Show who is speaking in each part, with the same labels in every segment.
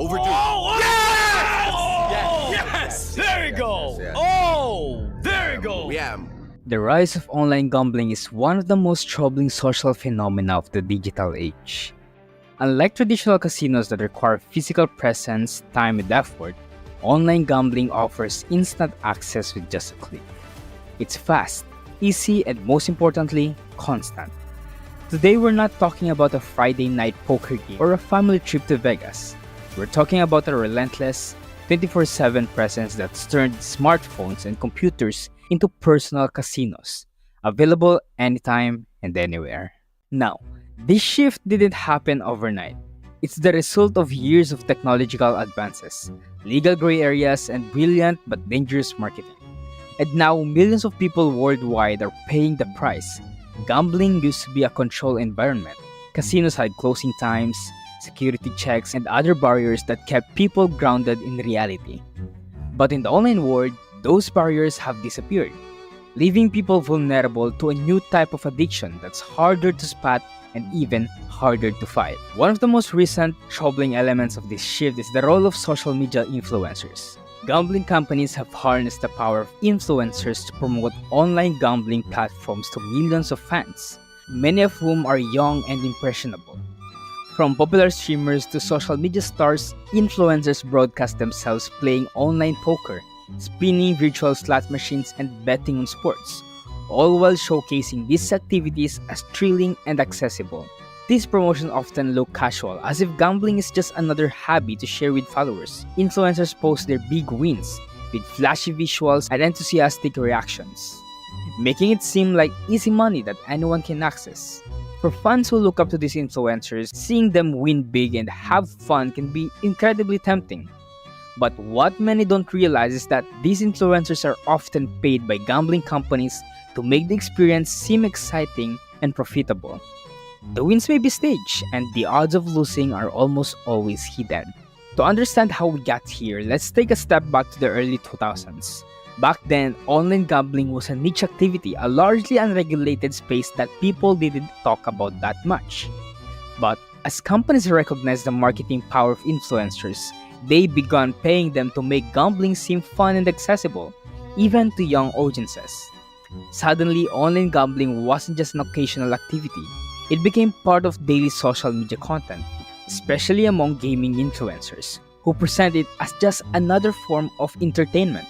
Speaker 1: Overdue.
Speaker 2: Yes!
Speaker 1: Yes!
Speaker 2: There we go!
Speaker 1: Yes.
Speaker 2: Oh! There we go!
Speaker 1: Yeah.
Speaker 3: The rise of online gambling is one of the most troubling social phenomena of the digital age. Unlike traditional casinos that require physical presence, time, and effort, online gambling offers instant access with just a click. It's fast, easy, and most importantly, constant. Today we're not talking about a Friday night poker game or a family trip to Vegas. We're talking about a relentless, 24/7 presence that's turned smartphones and computers into personal casinos, available anytime and anywhere. Now, this shift didn't happen overnight. It's the result of years of technological advances, legal gray areas, and brilliant but dangerous marketing. And now, millions of people worldwide are paying the price. Gambling used to be a controlled environment. Casinos had closing times, security checks, and other barriers that kept people grounded in reality. But in the online world, those barriers have disappeared, leaving people vulnerable to a new type of addiction that's harder to spot and even harder to fight. One of the most recent troubling elements of this shift is the role of social media influencers. Gambling companies have harnessed the power of influencers to promote online gambling platforms to millions of fans, many of whom are young and impressionable. From popular streamers to social media stars, influencers broadcast themselves playing online poker, spinning virtual slot machines, and betting on sports, all while showcasing these activities as thrilling and accessible. These promotions often look casual, as if gambling is just another hobby to share with followers. Influencers post their big wins with flashy visuals and enthusiastic reactions, making it seem like easy money that anyone can access. For fans who look up to these influencers, seeing them win big and have fun can be incredibly tempting. But what many don't realize is that these influencers are often paid by gambling companies to make the experience seem exciting and profitable. The wins may be staged, and the odds of losing are almost always hidden. To understand how we got here, let's take a step back to the early 2000s. Back then, online gambling was a niche activity, a largely unregulated space that people didn't talk about that much. But as companies recognized the marketing power of influencers, they began paying them to make gambling seem fun and accessible, even to young audiences. Suddenly, online gambling wasn't just an occasional activity. It became part of daily social media content, especially among gaming influencers, who present it as just another form of entertainment.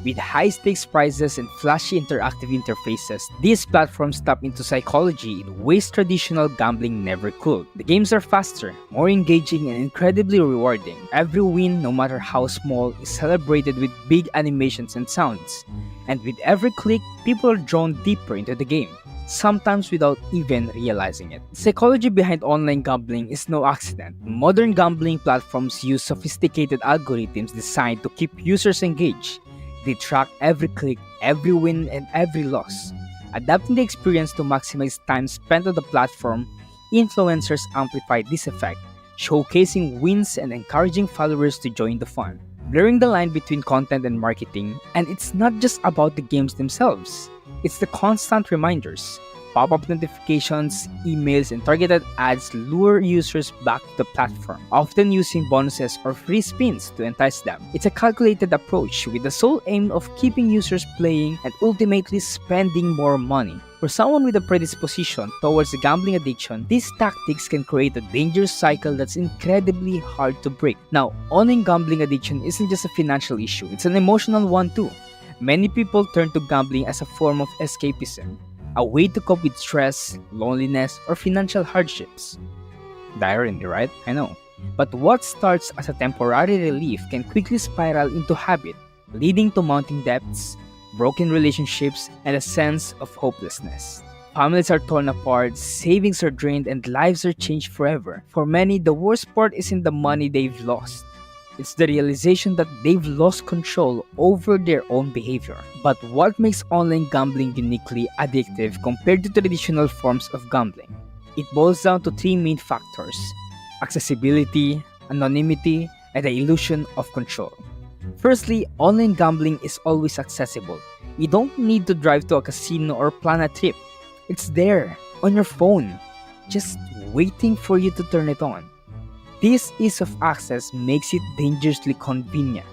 Speaker 3: With high-stakes prizes and flashy interactive interfaces, these platforms tap into psychology in ways traditional gambling never could. The games are faster, more engaging, and incredibly rewarding. Every win, no matter how small, is celebrated with big animations and sounds. And with every click, people are drawn deeper into the game, sometimes without even realizing it. The psychology behind online gambling is no accident. Modern gambling platforms use sophisticated algorithms designed to keep users engaged. They track every click, every win, and every loss. Adapting the experience to maximize time spent on the platform, influencers amplify this effect, showcasing wins and encouraging followers to join the fun, blurring the line between content and marketing. And it's not just about the games themselves. It's the constant reminders. Pop-up notifications, emails, and targeted ads lure users back to the platform, often using bonuses or free spins to entice them. It's a calculated approach with the sole aim of keeping users playing and ultimately spending more money. For someone with a predisposition towards a gambling addiction, these tactics can create a dangerous cycle that's incredibly hard to break. Now, online gambling addiction isn't just a financial issue, it's an emotional one too. Many people turn to gambling as a form of escapism, a way to cope with stress, loneliness, or financial hardships. The irony, right? I know. But what starts as a temporary relief can quickly spiral into habit, leading to mounting debts, broken relationships, and a sense of hopelessness. Families are torn apart, savings are drained, and lives are changed forever. For many, the worst part isn't the money they've lost. It's the realization that they've lost control over their own behavior. But what makes online gambling uniquely addictive compared to traditional forms of gambling? It boils down to three main factors: accessibility, anonymity, and the illusion of control. Firstly, online gambling is always accessible. You don't need to drive to a casino or plan a trip. It's there, on your phone, just waiting for you to turn it on. This ease of access makes it dangerously convenient,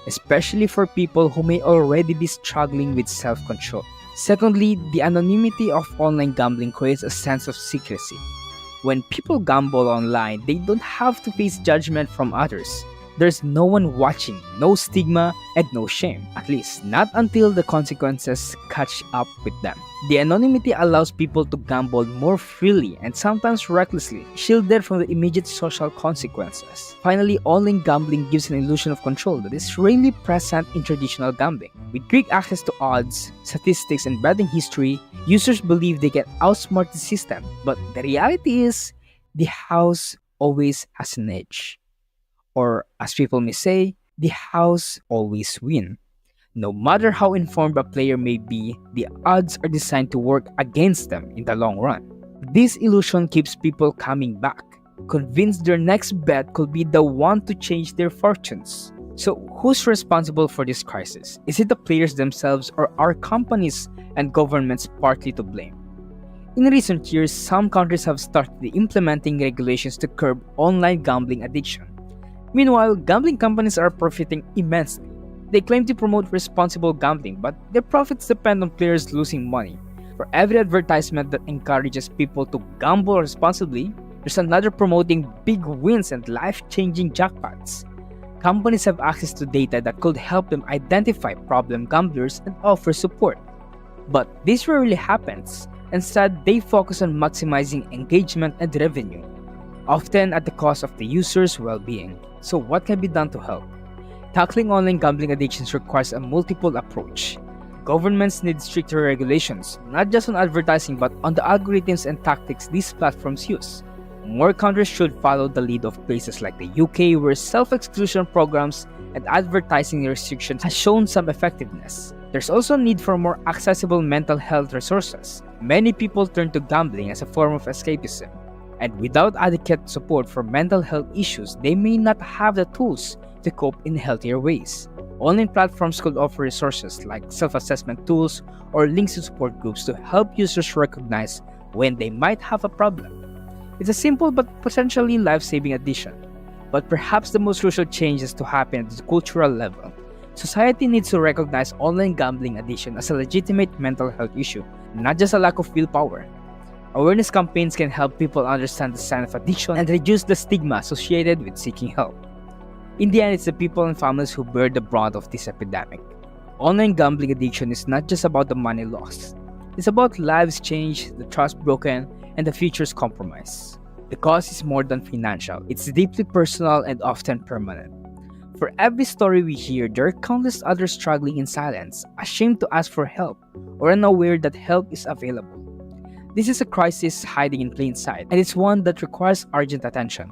Speaker 3: especially for people who may already be struggling with self-control. Secondly, the anonymity of online gambling creates a sense of secrecy. When people gamble online, they don't have to face judgment from others. There's no one watching, no stigma, and no shame, at least not until the consequences catch up with them. The anonymity allows people to gamble more freely and sometimes recklessly, shielded from the immediate social consequences. Finally, online gambling gives an illusion of control that is rarely present in traditional gambling. With quick access to odds, statistics, and betting history, users believe they can outsmart the system, but the reality is, the house always has an edge. Or, as people may say, the house always wins. No matter how informed a player may be, the odds are designed to work against them in the long run. This illusion keeps people coming back, convinced their next bet could be the one to change their fortunes. So, who's responsible for this crisis? Is it the players themselves, or are companies and governments partly to blame? In recent years, some countries have started implementing regulations to curb online gambling addiction. Meanwhile, gambling companies are profiting immensely. They claim to promote responsible gambling, but their profits depend on players losing money. For every advertisement that encourages people to gamble responsibly, there's another promoting big wins and life-changing jackpots. Companies have access to data that could help them identify problem gamblers and offer support. But this rarely happens. Instead, they focus on maximizing engagement and revenue, often at the cost of the user's well-being. So what can be done to help? Tackling online gambling addictions requires a multiple approach. Governments need stricter regulations, not just on advertising but on the algorithms and tactics these platforms use. More countries should follow the lead of places like the UK, where self-exclusion programs and advertising restrictions has shown some effectiveness. There's also a need for more accessible mental health resources. Many people turn to gambling as a form of escapism, and without adequate support for mental health issues, they may not have the tools to cope in healthier ways. Online platforms could offer resources like self-assessment tools or links to support groups to help users recognize when they might have a problem. It's a simple but potentially life-saving addition. But perhaps the most crucial change is to happen at the cultural level. Society needs to recognize online gambling addiction as a legitimate mental health issue, not just a lack of willpower. Awareness campaigns can help people understand the sign of addiction and reduce the stigma associated with seeking help. In the end, it's the people and families who bear the brunt of this epidemic. Online gambling addiction is not just about the money lost. It's about lives changed, the trust broken, and the futures compromised. The cost is more than financial. It's deeply personal and often permanent. For every story we hear, there are countless others struggling in silence, ashamed to ask for help, or unaware that help is available. This is a crisis hiding in plain sight, and it's one that requires urgent attention.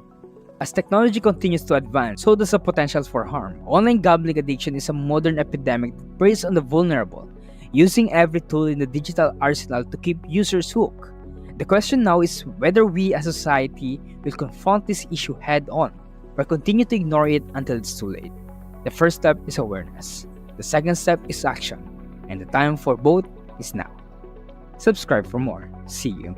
Speaker 3: As technology continues to advance, so does the potential for harm. Online gambling addiction is a modern epidemic that preys on the vulnerable, using every tool in the digital arsenal to keep users hooked. The question now is whether we as a society will confront this issue head-on, or continue to ignore it until it's too late. The first step is awareness. The second step is action, and the time for both is now. Subscribe for more. See you.